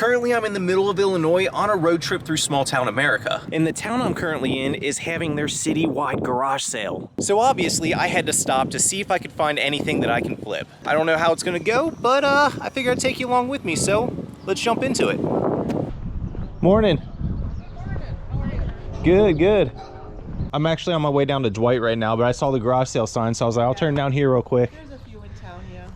Currently, I'm in the middle of Illinois on a road trip through small town America. And the town I'm currently in is having their city-wide garage sale. So obviously, I had to stop to see if I could find anything that I can flip. I don't know how it's gonna go, but I figured I'd take you along with me, so let's jump into it. Morning. Morning. How are you? Good, good. I'm actually on my way down to Dwight right now, but I saw the garage sale sign, so I was like, I'll turn down here real quick. There's a few in town, yeah.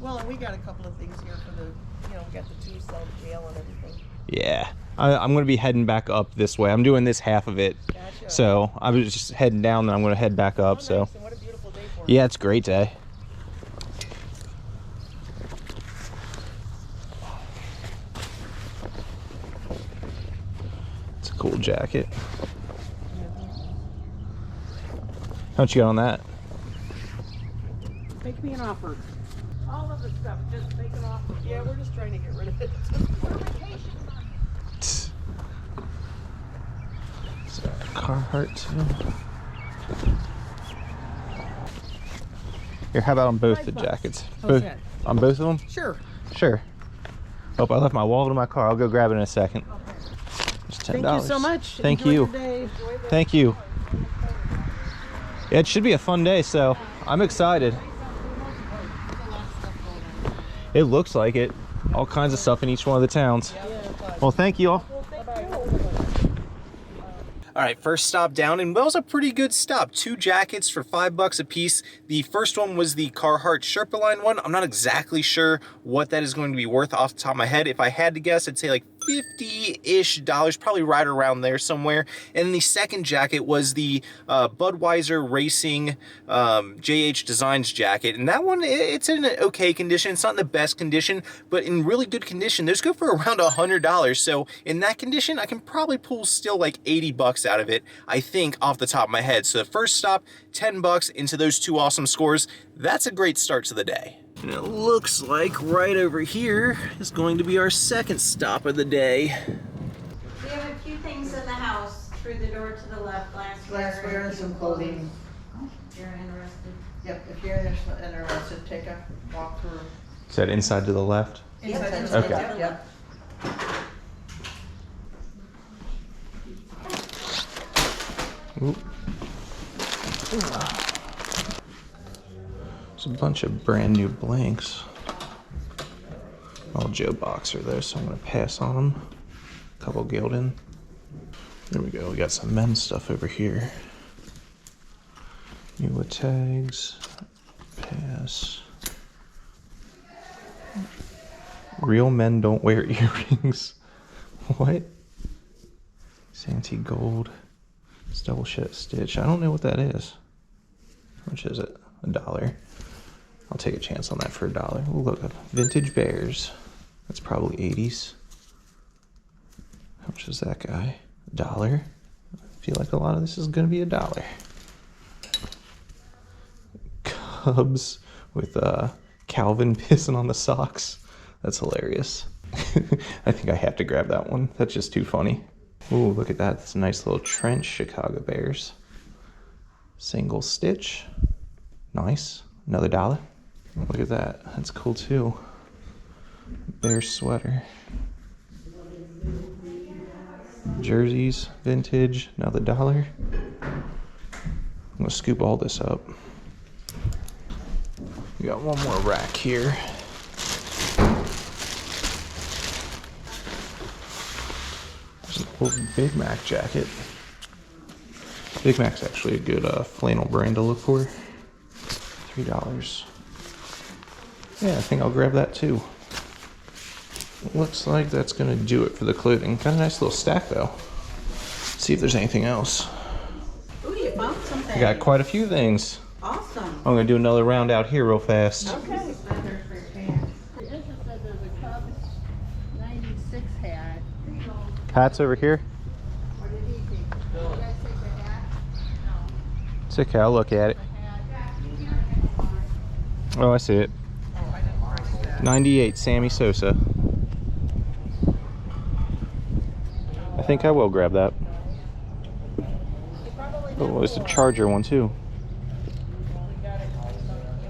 Well, and we got a couple of things here for the, we got the 2 cell jail and everything. Yeah, I'm gonna be heading back up this way. I'm doing this half of it. Gotcha. So I was just heading down, then I'm gonna head back up. Oh, so nice. And what a beautiful day for it. yeah, it's a great day. It's a cool jacket. How much you got on that? Make me an offer. All of the stuff, just make an offer. Yeah, we're just trying to get rid of it. We're vacation money. So, Carhartt too. Here, how about on both the $5. jackets? How's that? On both of them? Sure. Sure. Oh, I left my wallet in my car. I'll go grab it in a second. Okay. It's $10. Thank you so much. Thank Enjoy you. Your day. Thank you. Yeah, it should be a fun day, so I'm excited. It looks like it. All kinds of stuff in each one of the towns. Well, thank you all. All right, first stop down, and that was a pretty good stop. 2 jackets for $5 a piece. The first one was the Carhartt Sherpa Line one. I'm not exactly sure what that is going to be worth off the top of my head. If I had to guess, I'd say like $50-ish, probably right around there somewhere. And the second jacket was the Budweiser Racing JH Designs jacket. And that one, it's in an okay condition. It's not in the best condition, but in really good condition. Those go for around $100. So in that condition, I can probably pull still like $80 out of it, I think, off the top of my head. So the first stop, $10 into those 2 awesome scores. That's a great start to the day. And it looks like right over here is going to be our second stop of the day. We have a few things in the house through the door to the left, Glassware and some clothing. If you're interested. Yep, if you're interested, take a walk through. Is that inside to the left? Inside. Okay. Yep. Ooh. There's a bunch of brand new blanks. All Joe Boxer though, so I'm gonna pass on them. A couple Gildan. There we go, we got some men's stuff over here. New with tags. Pass. Real men don't wear earrings. What? Santee Gold. It's double stitch. I don't know what that is. How much is it? $1. I'll take a chance on that for $1. Ooh, look, vintage bears. That's probably 80s. How much is that guy? $1. I feel like a lot of this is gonna be $1. Cubs with Calvin pissing on the socks. That's hilarious. I think I have to grab that one. That's just too funny. Ooh, look at that. That's a nice little trench, Chicago Bears. Single stitch. Nice. Another $1. Look at that. That's cool too. Bear sweater. Jerseys, vintage, another $1. I'm gonna scoop all this up. We got one more rack here. There's an old Big Mac jacket. Big Mac's actually a good flannel brand to look for. $3. Yeah, I think I'll grab that too. Looks like that's gonna do it for the clothing. Got a nice little stack though. Let's see if there's anything else. Ooh, you found something. I got quite a few things. Awesome. I'm gonna do another round out here real fast. Okay. This said there's a Cubs 96 hat. Hats over here. What did he think? You guys take the hat? It's okay, I'll look at it. Oh, I see it. 98, Sammy Sosa. I think I will grab that. Oh, there's a Charger one too.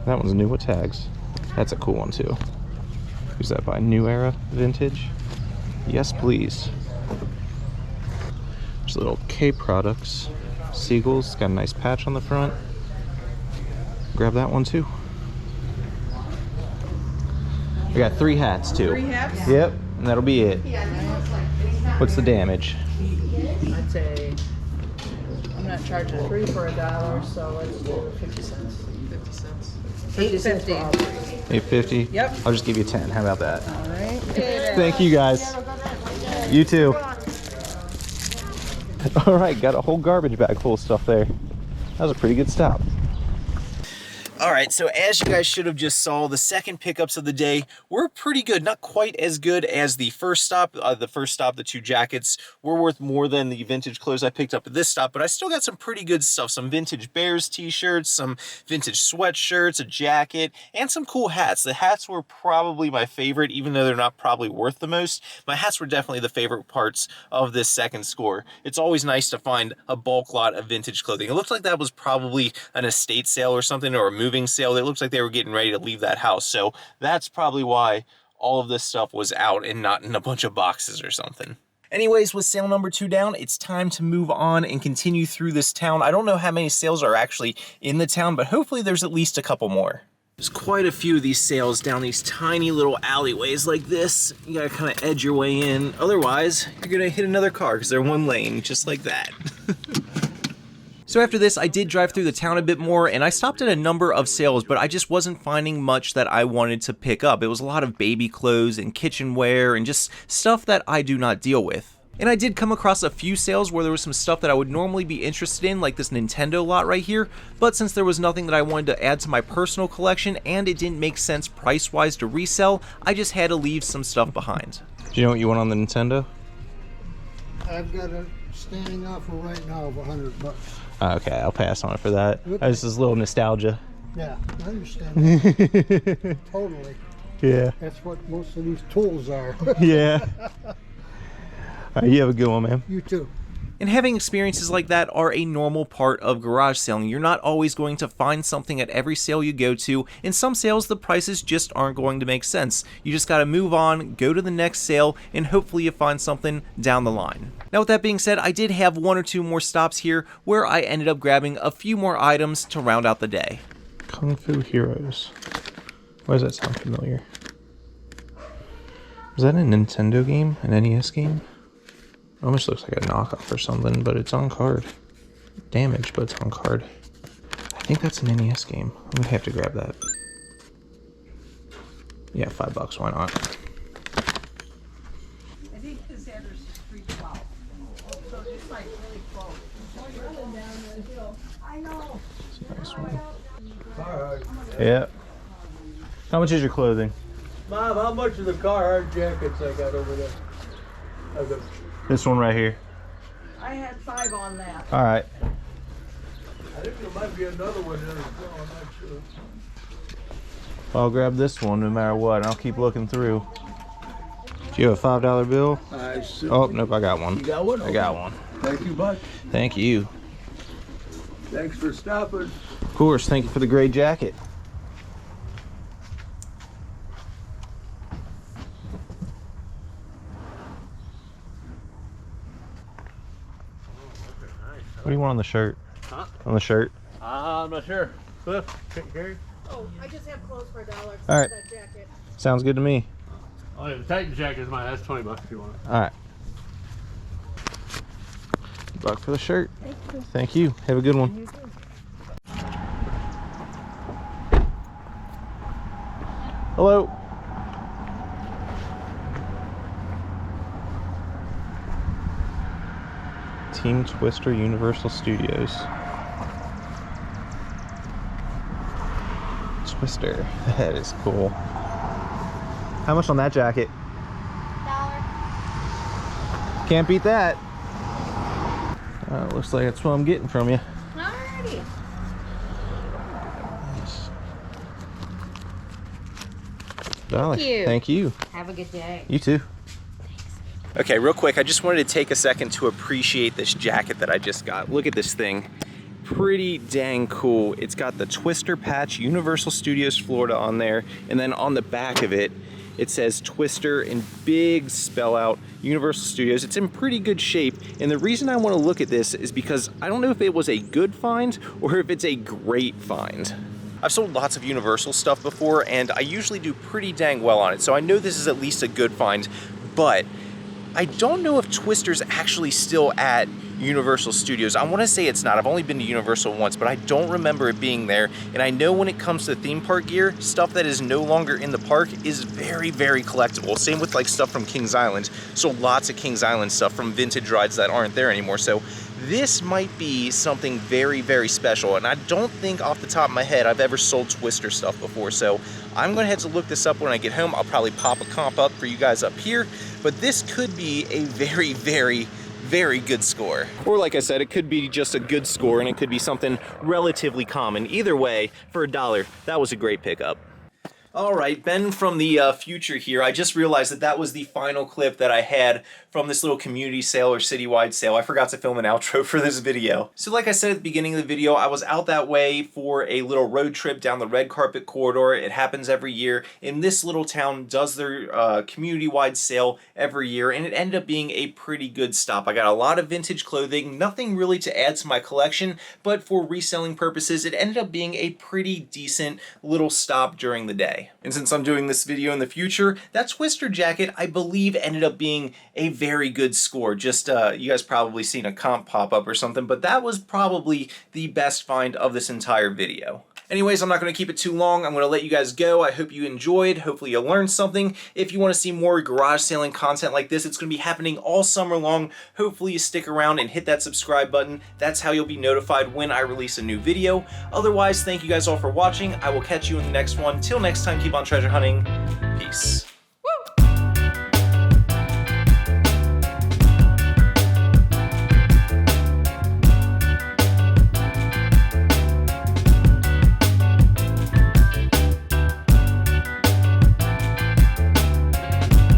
That one's new with tags. That's a cool one too. Who's that by? New Era Vintage. Yes, please. There's a little K Products. Seagulls, got a nice patch on the front. Grab that one too. We got 3 hats too. 3 hats? Yep, and that'll be it. What's the damage? I'd say I'm not charging 3 for $1, so let's do 50 cents. 50 cents. 50 $8.50? Yep. I'll just give you 10. How about that? All right. Thank you guys. You too. All right, got a whole garbage bag full of stuff there. That was a pretty good stop. All right, so as you guys should have just saw, the second pickups of the day were pretty good. Not quite as good as the first stop. The 2 jackets were worth more than the vintage clothes I picked up at this stop, but I still got some pretty good stuff. Some vintage Bears t-shirts, some vintage sweatshirts, a jacket, and some cool hats. The hats were probably my favorite, even though they're not probably worth the most. My hats were definitely the favorite parts of this second score. It's always nice to find a bulk lot of vintage clothing. It looks like that was probably an estate sale or something, or a moving sale. It looks like they were getting ready to leave that house, so that's probably why all of this stuff was out and not in a bunch of boxes or something. Anyways, with sale number 2 down, it's time to move on and continue through this town. I don't know how many sales are actually in the town, but hopefully there's at least a couple more. There's quite a few of these sales down these tiny little alleyways like this. You gotta kind of edge your way in, otherwise you're gonna hit another car because they're one lane, just like that. So after this, I did drive through the town a bit more, and I stopped at a number of sales, but I just wasn't finding much that I wanted to pick up. It was a lot of baby clothes and kitchenware and just stuff that I do not deal with. And I did come across a few sales where there was some stuff that I would normally be interested in, like this Nintendo lot right here, but since there was nothing that I wanted to add to my personal collection and it didn't make sense price-wise to resell, I just had to leave some stuff behind. Do you know what you want on the Nintendo? I've got a standing offer right now of $100. Okay, I'll pass on it for that. This is a little nostalgia. Yeah, I understand that. Totally. Yeah. That's what most of these tools are. Yeah. All right, you have a good one, man. You too. And having experiences like that are a normal part of garage selling. You're not always going to find something at every sale you go to. In some sales, the prices just aren't going to make sense. You just got to move on, go to the next sale, and hopefully you find something down the line. Now with that being said, I did have 1 or 2 more stops here where I ended up grabbing a few more items to round out the day. Kung Fu Heroes. Why does that sound familiar? Was that a Nintendo game? An NES game? Almost looks like a knockoff or something, but it's on card. Damaged, but it's on card. I think that's an NES game. I'm gonna have to grab that. Yeah, $5, why not? I think his address is 312. So it's like really close. Running down the hill. I know. Nice one. Yeah. How much is your clothing? Mom, how much of the Carhartt jackets I got over there? I've got This one right here. I had 5 on that. All right. I think there might be another one there as well, I'm not sure. I'll grab this one no matter what, and I'll keep looking through. Do you have a $5 bill? I see. Oh, nope, I got one. You got one? I got one. Thank you much. Thank you. Thanks for stopping. Of course, thank you for the gray jacket. What do you want on the shirt? Huh? On the shirt? I'm not sure. Cliff, Gary? Oh, I just have clothes for $1. All right. That jacket. Sounds good to me. Oh, yeah, the Titan jacket is mine. That's $20 if you want it. All right. Good luck for the shirt. Thank you. Have a good one. Hello. Team Twister Universal Studios. Twister. That is cool. How much on that jacket? $1. Can't beat that. Looks like that's what I'm getting from you. Alrighty. Nice. Dollar. Thank you. Thank you. Have a good day. You too. Okay, real quick, I just wanted to take a second to appreciate this jacket that I just got. Look at this thing. Pretty dang cool. It's got the Twister patch, Universal Studios Florida on there, and then on the back of it, It says Twister in big spell out Universal Studios. It's in pretty good shape, and the reason I want to look at this is because I don't know if it was a good find or if it's a great find. I've sold lots of Universal stuff before, and I usually do pretty dang well on it, so I know this is at least a good find, but I don't know if Twister's actually still at Universal Studios. I want to say it's not. I've only been to Universal once, but I don't remember it being there. And I know when it comes to theme park gear, stuff that is no longer in the park is very, very collectible. Same with like stuff from Kings Island. So lots of Kings Island stuff from vintage rides that aren't there anymore. So this might be something very, very special. And I don't think off the top of my head I've ever sold Twister stuff before. So I'm going to have to look this up when I get home. I'll probably pop a comp up for you guys up here. But this could be a very, very good score. Or like I said, it could be just a good score and it could be something relatively common. Either way, for $1, that was a great pickup. All right, Ben from the future here. I just realized that that was the final clip that I had from this little community sale or citywide sale. I forgot to film an outro for this video. So like I said at the beginning of the video, I was out that way for a little road trip down the red carpet corridor. It happens every year, and this little town does their community-wide sale every year, and it ended up being a pretty good stop. I got a lot of vintage clothing, nothing really to add to my collection, but for reselling purposes, it ended up being a pretty decent little stop during the day. And since I'm doing this video in the future, that Twister jacket, I believe, ended up being a very good score. Just, you guys probably seen a comp pop up or something, but that was probably the best find of this entire video. Anyways, I'm not going to keep it too long. I'm going to let you guys go. I hope you enjoyed. Hopefully you learned something. If you want to see more garage sailing content like this, it's going to be happening all summer long. Hopefully you stick around and hit that subscribe button. That's how you'll be notified when I release a new video. Otherwise, thank you guys all for watching. I will catch you in the next one. Till next time, keep on treasure hunting. Peace.